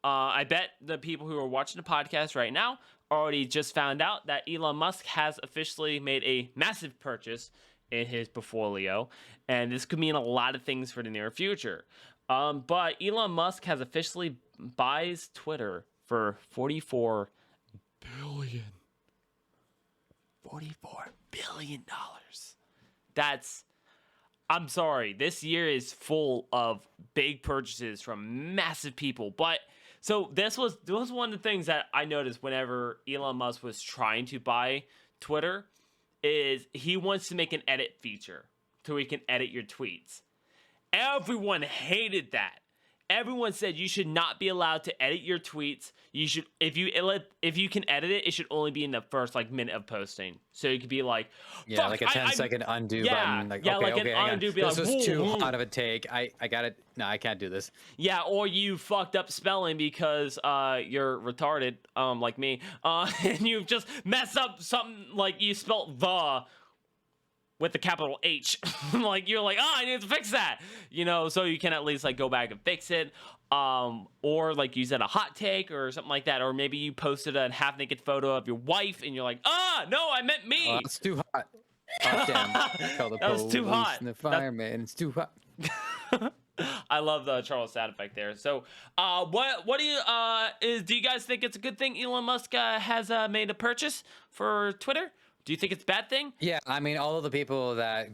I bet the people who are watching the podcast right now already just found out that Elon Musk has officially made a massive purchase in his portfolio, and this could mean a lot of things for the near future. But Elon Musk has officially buys Twitter for 44 billion. $44 billion. That's, I'm sorry, this year is full of big purchases from massive people. But so this was one of the things that I noticed whenever Elon Musk was trying to buy Twitter, is he wants to make an edit feature so he can edit your tweets. Everyone hated that. Everyone said you should not be allowed to edit your tweets. You should, if you can edit it, it should only be in the first minute of posting. So you could be like, yeah, like a 10-second undo button. Like, yeah, okay, like an undo. Be this like, was too whoa. hot of a take. I got it. No, I can't do this. Yeah, or you fucked up spelling because you're retarded, like me, and you've just messed up something, like you spelt the with the capital H. Like, you're like, I need to fix that, so you can at least go back and fix it. Or you said a hot take or something like that, or maybe you posted a half naked photo of your wife and you're like, no, I meant me. Oh, it's too hot. Oh, damn. Call the That was too hot. And the fireman. It's too hot. I love the Charles sound effect there. So, what do you guys think it's a good thing Elon Musk has made a purchase for Twitter? Do you think it's a bad thing? Yeah, I mean, all of the people that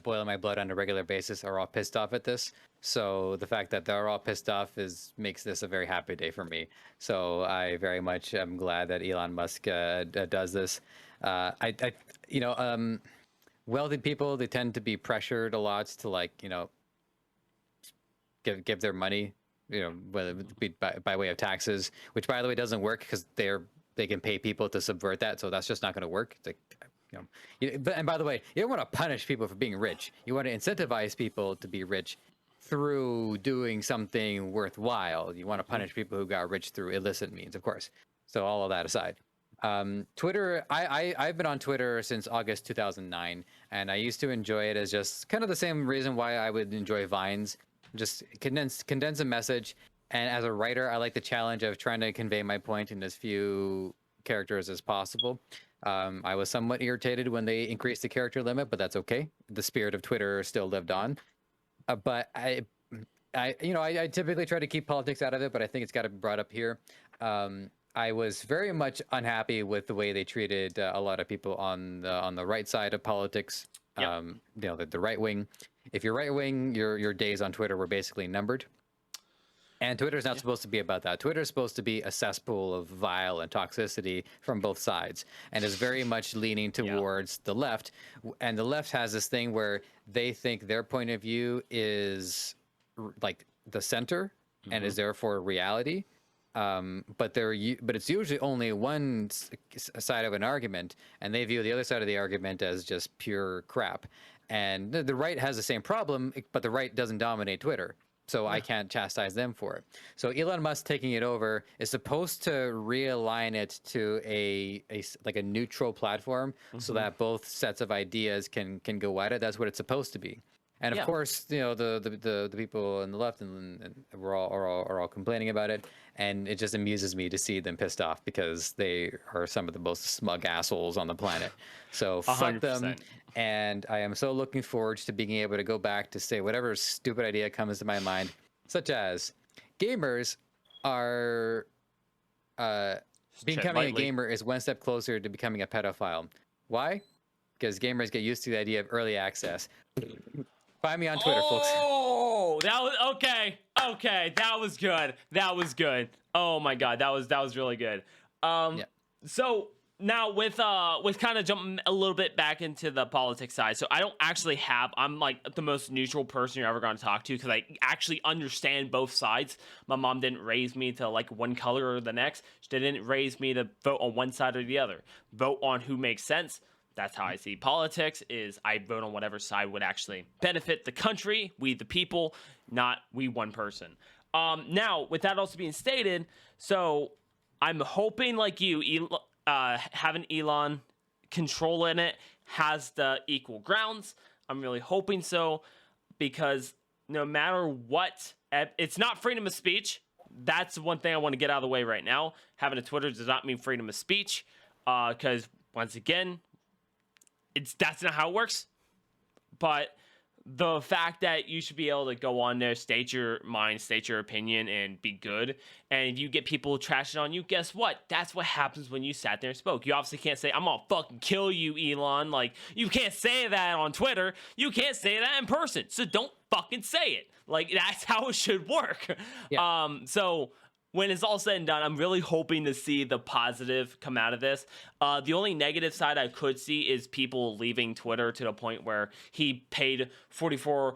boil my blood on a regular basis are all pissed off at this. So the fact that they're all pissed off makes this a very happy day for me. So I very much am glad that Elon Musk does this. Wealthy people, they tend to be pressured a lot to give their money, whether it be by way of taxes, which by the way doesn't work because they can pay people to subvert that, so that's just not going to work. It's and by the way, you don't want to punish people for being rich. You want to incentivize people to be rich through doing something worthwhile. You want to punish people who got rich through illicit means, of course. So all of that aside, Twitter, I've been on Twitter since August 2009, and I used to enjoy it as just kind of the same reason why I would enjoy Vines. Just condense a message. And as a writer, I like the challenge of trying to convey my point in as few characters as possible. I was somewhat irritated when they increased the character limit, but that's okay. The spirit of Twitter still lived on. But I typically try to keep politics out of it, but I think it's got to be brought up here. I was very much unhappy with the way they treated a lot of people on the right side of politics. Yep. The right wing. If you're right wing, your days on Twitter were basically numbered. And Twitter is not supposed to be about that. Twitter is supposed to be a cesspool of vile and toxicity from both sides, and is very much leaning towards the left. And the left has this thing where they think their point of view is like the center and is therefore reality. But it's usually only one side of an argument, and they view the other side of the argument as just pure crap. And the right has the same problem, but the right doesn't dominate Twitter. So I can't chastise them for it. So Elon Musk taking it over is supposed to realign it to a neutral platform, so that both sets of ideas can go at it. That's what it's supposed to be. And of course, the people on the left and are all complaining about it, and it just amuses me to see them pissed off because they are some of the most smug assholes on the planet. So fuck 100%. them. And I am so looking forward to being able to go back to say whatever stupid idea comes to my mind, such as gamers are becoming a gamer is one step closer to becoming a pedophile. Why? Because gamers get used to the idea of early access. Find me on Twitter, folks. Oh, that was okay. Okay, that was good. That was good. Oh my god, that was really good. So now with kind of jumping a little bit back into the politics side. So I don't actually I'm like the most neutral person you're ever going to talk to because I actually understand both sides. My mom didn't raise me to like one color or the next. She didn't raise me to vote on one side or the other. Vote on who makes sense. That's how I see politics, is I vote on whatever side would actually benefit the country, we the people, not we one person. Now, with that also being stated, so I'm hoping like you, having Elon controlling it has the equal grounds. I'm really hoping so, because no matter what, it's not freedom of speech. that's one thing I want to get out of the way right now. Having a Twitter does not mean freedom of speech, because once again, that's not how it works. But the fact that you should be able to go on there, state your mind, state your opinion, and be good, and if you get people trashing on you, guess what? That's what happens when you sat there and spoke. You obviously can't say, I'm gonna fucking kill you, Elon. Like, you can't say that on Twitter. You can't say that in person. So don't fucking say it. Like, that's how it should work. Yeah. So when it's all said and done, I'm really hoping to see the positive come out of this. The only negative side I could see is people leaving Twitter to the point where he paid $44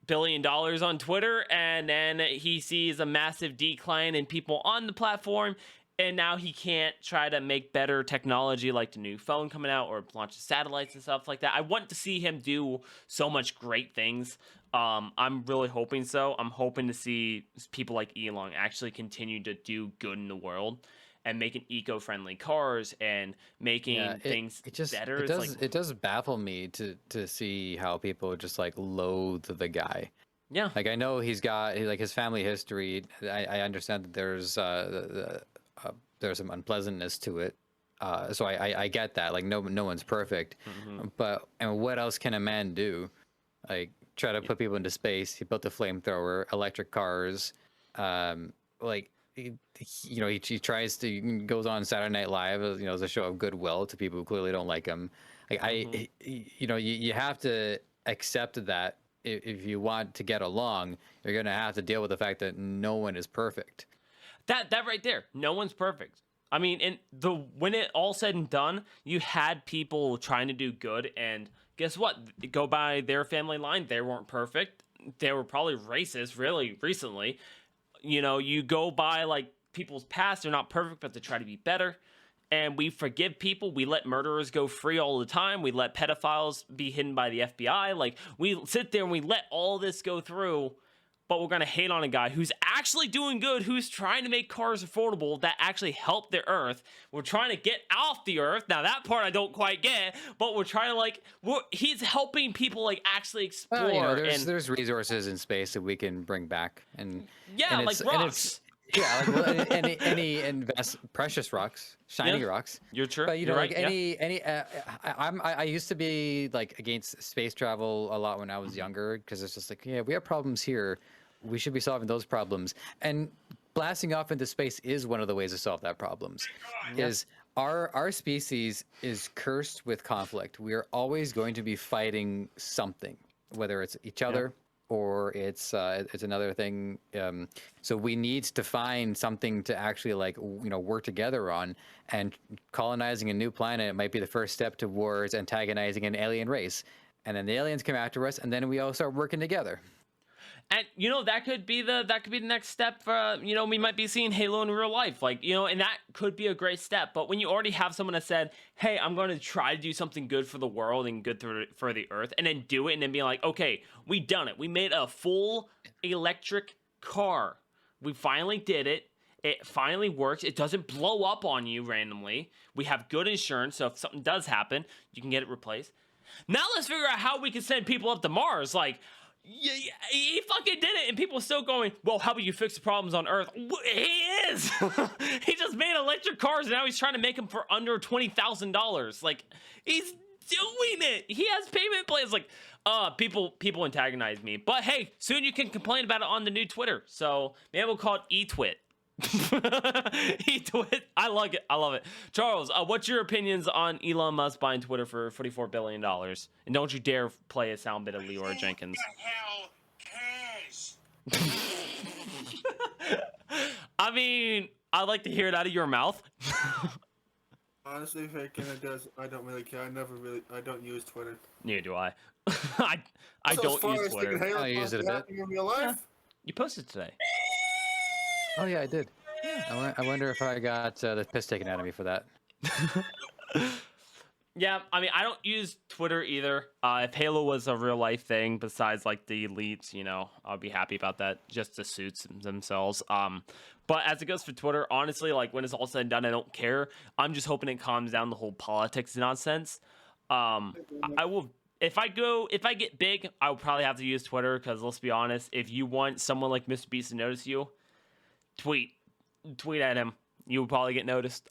billion on Twitter, and then he sees a massive decline in people on the platform, and now he can't try to make better technology like the new phone coming out or launch satellites and stuff like that. I want to see him do so much great things. I'm really hoping so. I'm hoping to see people like Elon actually continue to do good in the world and making eco-friendly cars and making things better. It does baffle me to see how people just like loathe the guy. Yeah. Like, I know he's got like his family history. I understand that there's some unpleasantness to it. So I get that. Like, no one's perfect. But what else can a man do? Like, try to put people into space. He built a flamethrower, electric cars. Like, he tries to, goes on Saturday Night Live, as a show of goodwill to people who clearly don't like him. Like, you have to accept that if you want to get along, you're gonna have to deal with the fact that no one is perfect. That right there, no one's perfect. I mean, when it all said and done, you had people trying to do good, and guess what? Go by their family line, they weren't perfect. They were probably racist really recently. You go by like people's past, they're not perfect, but they try to be better. And we forgive people. We let murderers go free all the time. We let pedophiles be hidden by the FBI. Like, we sit there and we let all this go through, but we're going to hate on a guy who's actually doing good, who's trying to make cars affordable that actually help the earth. We're trying to get off the earth. Now, that part I don't quite get, but we're trying to, he's helping people, like, actually explore. Well, there's resources in space that we can bring back. And like rocks. Yeah, like, any invest precious rocks, shiny rocks. You're true. But You're like right, I used to be like against space travel a lot when I was younger, because it's just like, we have problems here, we should be solving those problems. And blasting off into space is one of the ways to solve that problems. Is our species is cursed with conflict. We are always going to be fighting something, whether it's each other. Or it's another thing. So we need to find something to actually work together on, and colonizing a new planet might be the first step towards antagonizing an alien race, and then the aliens come after us, and then we all start working together. And that could be the next step for we might be seeing Halo in real life, and that could be a great step. But when you already have someone that said, hey, I'm going to try to do something good for the world and good for the earth, and then do it, and then be like, okay, we done it, we made a full electric car, we finally did it, it finally works, it doesn't blow up on you randomly, we have good insurance, so if something does happen, you can get it replaced. Now let's figure out how we can send people up to Mars. Like, yeah, he fucking did it, and people are still going, well, how about you fix the problems on Earth? He is! He just made electric cars, and now he's trying to make them for under $20,000. Like, he's doing it! He has payment plans. Like, people antagonize me. But hey, soon you can complain about it on the new Twitter. So maybe we'll call it eTwit. eTwit. I like it. I love it. Charles, what's your opinions on Elon Musk buying Twitter for $44 billion? And don't you dare play a sound bit of Leroy Jenkins. Who the hell cares? I mean, I'd like to hear it out of your mouth. Honestly, if I don't really care. I don't use Twitter. Neither do I. I don't use Twitter. I use it a bit. In real life? Yeah. You posted today. Oh yeah, I did. I wonder if I got the piss taken out of me for that. Yeah, I mean, I don't use Twitter either. If Halo was a real life thing, besides like the elites, I'd be happy about that. Just the suits themselves. But as it goes for Twitter, honestly, like when it's all said and done, I don't care. I'm just hoping it calms down the whole politics nonsense. I will. If I get big, I will probably have to use Twitter, because let's be honest, if you want someone like Mr. Beast to notice you, tweet at him. You would probably get noticed.